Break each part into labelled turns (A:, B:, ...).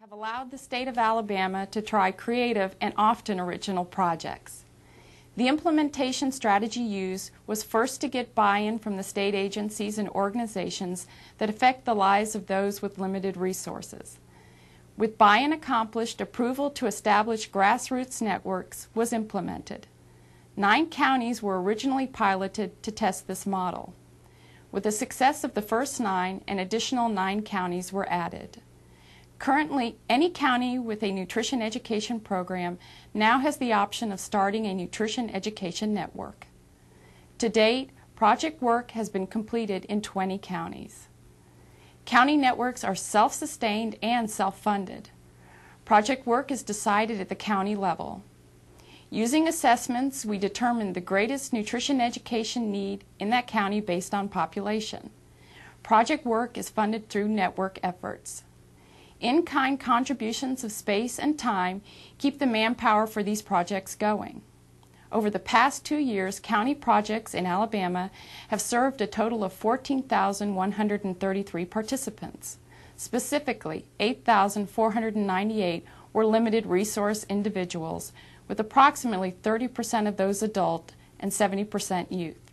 A: have allowed the state of Alabama to try creative and often original projects. The implementation strategy used was first to get buy-in from the state agencies and organizations that affect the lives of those with limited resources. With buy-in accomplished, approval to establish grassroots networks was implemented. 9 counties were originally piloted to test this model. With the success of the first 9, an additional 9 counties were added. Currently, any county with a nutrition education program now has the option of starting a nutrition education network. To date, project work has been completed in 20 counties. County networks are self-sustained and self-funded. Project work is decided at the county level. Using assessments, we determine the greatest nutrition education need in that county based on population. Project work is funded through network efforts. In-kind contributions of space and time keep the manpower for these projects going. Over the past 2 years, county projects in Alabama have served a total of 14,133 participants. Specifically, 8,498 were limited resource individuals, with approximately 30% of those adult and 70% youth.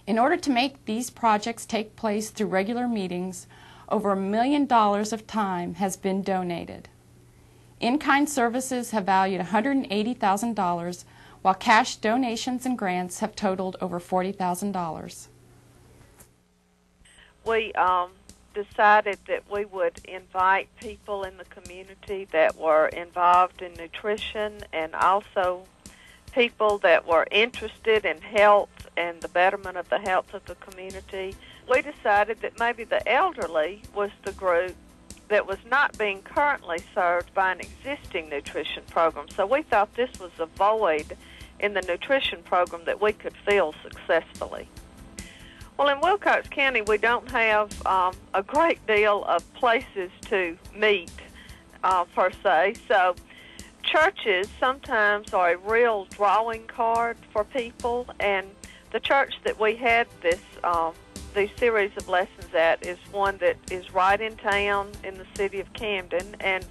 A: In order to make these projects take place through regular meetings, over $1 million of time has been donated. In-kind services have valued $180,000, while cash donations and grants have totaled over $40,000.
B: We decided that we would invite people in the community that were involved in nutrition and also people that were interested in health and the betterment of the health of the community. We decided that maybe the elderly was the group that was not being currently served by an existing nutrition program. So we thought this was a void in the nutrition program that we could fill successfully. Well, in Wilcox County, we don't have a great deal of places to meet, per se. So churches sometimes are a real drawing card for people, and the church that we had these series of lessons at is one that is right in town in the city of Camden, and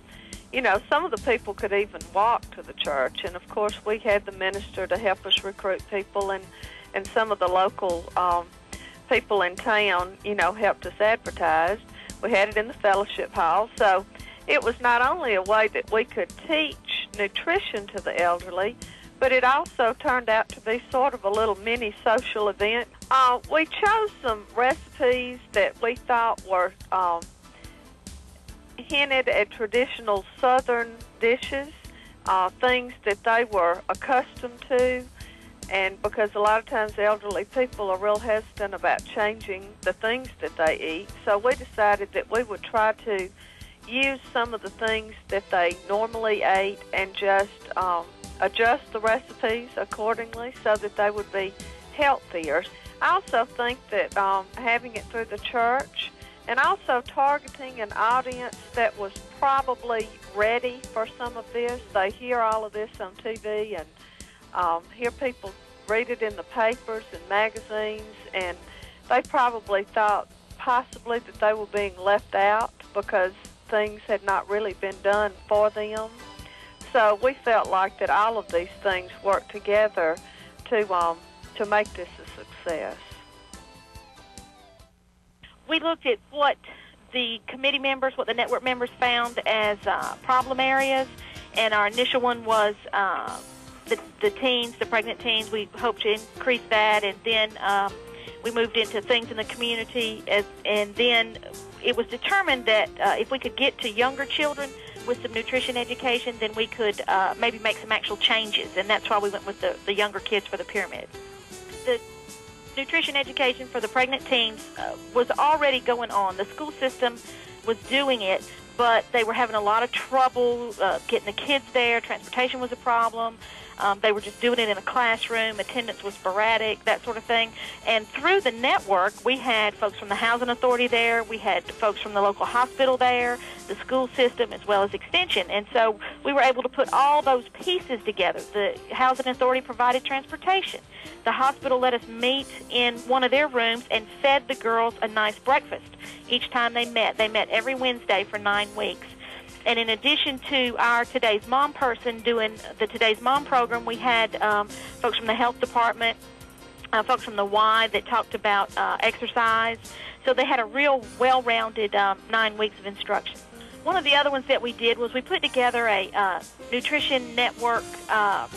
B: you know, some of the people could even walk to the church, and of course we had the minister to help us recruit people, and some of the local people in town, you know, helped us advertise. We had it in the fellowship hall, so it was not only a way that we could teach nutrition to the elderly, but it also turned out to be sort of a little mini social event. We chose some recipes that we thought were hinted at traditional Southern dishes, things that they were accustomed to, and because a lot of times elderly people are real hesitant about changing the things that they eat, so we decided that we would try to use some of the things that they normally ate and just adjust the recipes accordingly so that they would be healthier. I also think that having it through the church and also targeting an audience that was probably ready for some of this. They hear all of this on TV and hear people read it in the papers and magazines, and they probably thought possibly that they were being left out because things had not really been done for them. So we felt like that all of these things worked together to make this a success.
C: We looked at what the committee members, what the network members found as problem areas, and our initial one was the teens, the pregnant teens. We hoped to increase that, and then we moved into things in the community, and then it was determined that if we could get to younger children with some nutrition education, then we could maybe make some actual changes, and that's why we went with the younger kids for the pyramid. The nutrition education for the pregnant teens was already going on. The school system was doing it, but they were having a lot of trouble getting the kids there. Transportation was a problem. They were just doing it in a classroom. Attendance was sporadic, that sort of thing. And through the network, we had folks from the Housing Authority there. We had folks from the local hospital there, the school system, as well as Extension. And so we were able to put all those pieces together. The Housing Authority provided transportation. The hospital let us meet in one of their rooms and fed the girls a nice breakfast each time they met. They met every Wednesday for 9 weeks. And in addition to our Today's Mom person doing the Today's Mom program, we had folks from the health department, folks from the Y that talked about exercise. So they had a real well-rounded 9 weeks of instruction. One of the other ones that we did was we put together a nutrition network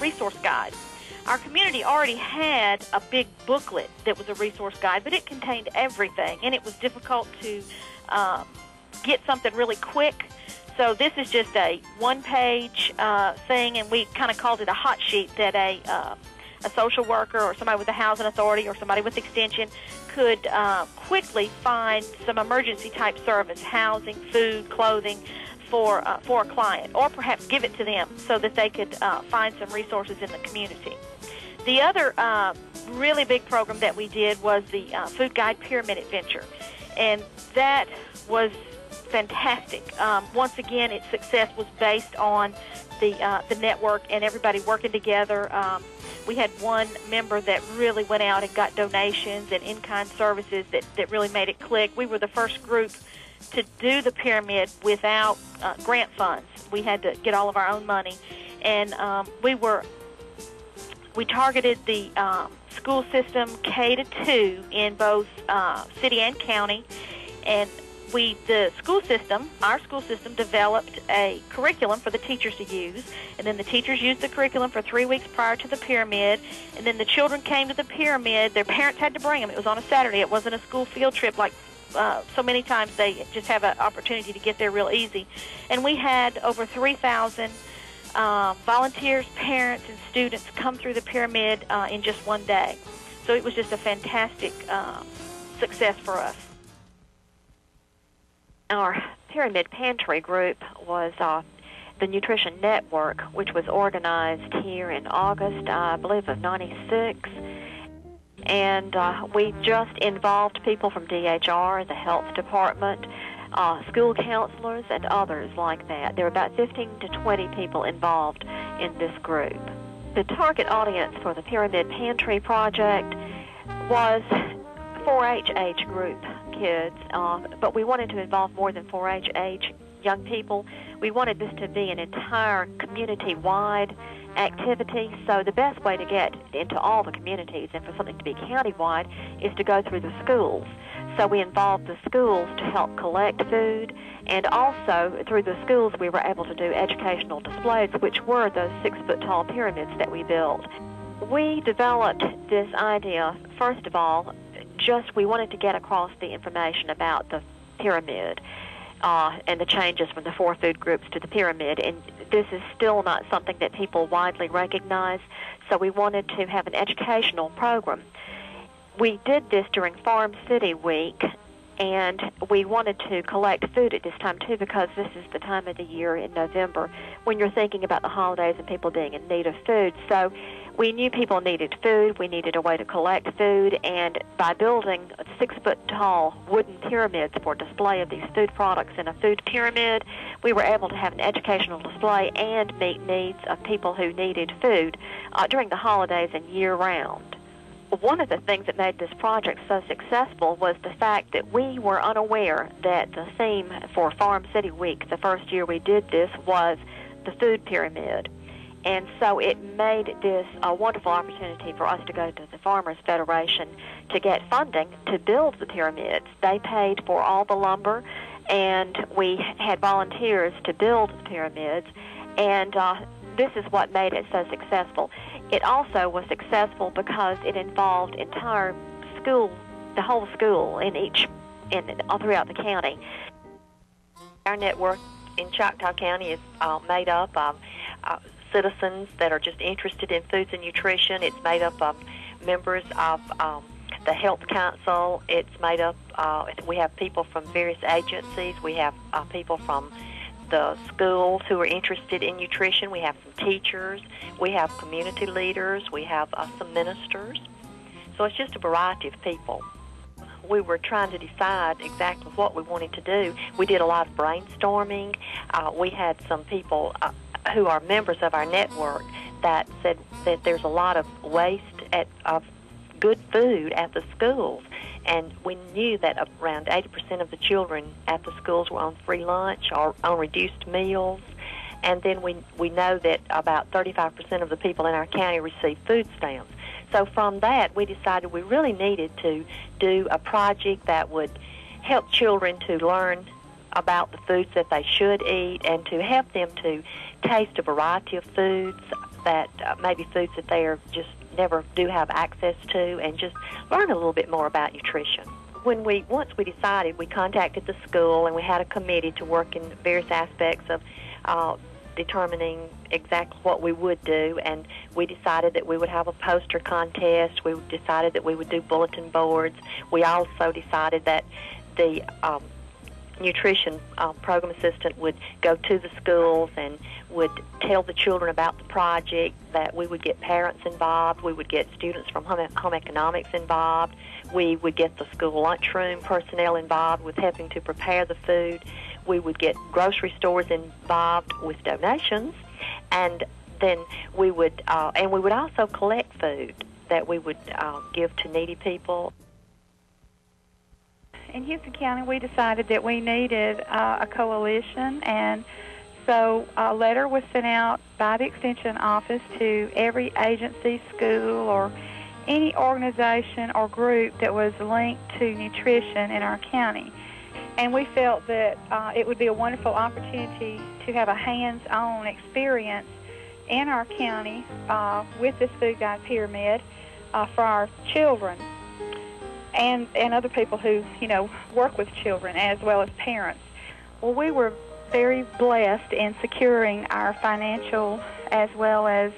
C: resource guide. Our community already had a big booklet that was a resource guide, but it contained everything, and it was difficult to get something really quick. So this is just a one-page thing, and we kind of called it a hot sheet that a social worker or somebody with the housing authority or somebody with extension could quickly find some emergency-type service, housing, food, clothing, for a client, or perhaps give it to them so that they could find some resources in the community. The other really big program that we did was the Food Guide Pyramid Adventure, and that was fantastic. Once again, its success was based on the network and everybody working together. We had one member that really went out and got donations and in-kind services that really made it click. We were the first group to do the pyramid without grant funds. We had to get all of our own money, and we targeted the school system K-2 in both city and county, and our school system developed a curriculum for the teachers to use, and then the teachers used the curriculum for 3 weeks prior to the pyramid, and then the children came to the pyramid. Their parents had to bring them. It was on a Saturday. It wasn't a school field trip like so many times they just have an opportunity to get there real easy. And we had over 3,000 volunteers, parents, and students come through the pyramid in just one day. So it was just a fantastic success for us.
D: Our Pyramid Pantry group was the Nutrition Network, which was organized here in August, I believe, of '96. And we just involved people from DHR, the health department, school counselors, and others like that. There were about 15 to 20 people involved in this group. The target audience for the Pyramid Pantry project was 4-H age group kids, but we wanted to involve more than 4-H age young people. We wanted this to be an entire community-wide activity, so the best way to get into all the communities and for something to be county-wide is to go through the schools. So we involved the schools to help collect food, and also through the schools we were able to do educational displays, which were those 6-foot-tall pyramids that we built. We developed this idea, first of all, we wanted to get across the information about the pyramid and the changes from the 4 food groups to the pyramid, and this is still not something that people widely recognize, so we wanted to have an educational program. We did this during Farm City Week, and we wanted to collect food at this time, too, because this is the time of the year in November when you're thinking about the holidays and people being in need of food. So we knew people needed food. We needed a way to collect food, and by building 6-foot-tall wooden pyramids for display of these food products in a food pyramid, we were able to have an educational display and meet needs of people who needed food during the holidays and year-round. One of the things that made this project so successful was the fact that we were unaware that the theme for Farm City Week, the first year we did this, was the food pyramid. And so it made this a wonderful opportunity for us to go to the Farmers Federation to get funding to build the pyramids. They paid for all the lumber, and we had volunteers to build the pyramids, and this is what made it so successful. It also was successful because it involved entire school, the whole school throughout the county. Our network in Choctaw County is made up of citizens that are just interested in foods and nutrition. It's made up of members of the Health Council. It's made up, we have people from various agencies. We have people from the schools who are interested in nutrition. We have some teachers. We have community leaders. We have some ministers. So it's just a variety of people. We were trying to decide exactly what we wanted to do. We did a lot of brainstorming. We had some people who are members of our network that said that there's a lot of waste of good food at the schools, and we knew that around 80% of the children at the schools were on free lunch or on reduced meals. And then we know that about 35% of the people in our county receive food stamps. So from that, we decided we really needed to do a project that would help children to learn about the foods that they should eat and to help them to taste a variety of foods that maybe foods that they are just never do have access to, and just learn a little bit more about nutrition. Once we decided, we contacted the school and we had a committee to work in various aspects of determining exactly what we would do, and we decided that we would have a poster contest. We decided that we would do bulletin boards. We also decided that the nutrition program assistant would go to the schools and would tell the children about the project, that we would get parents involved, we would get students from home economics involved, we would get the school lunchroom personnel involved with helping to prepare the food, we would get grocery stores involved with donations, and then we would also collect food that we would give to needy people.
E: In Houston County, we decided that we needed a coalition, and so a letter was sent out by the Extension Office to every agency, school, or any organization or group that was linked to nutrition in our county. And we felt that it would be a wonderful opportunity to have a hands-on experience in our county with this food guide pyramid for our children and other people who, work with children as well as parents. Well, we were very blessed in securing our financial as well as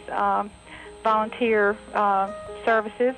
E: volunteer services.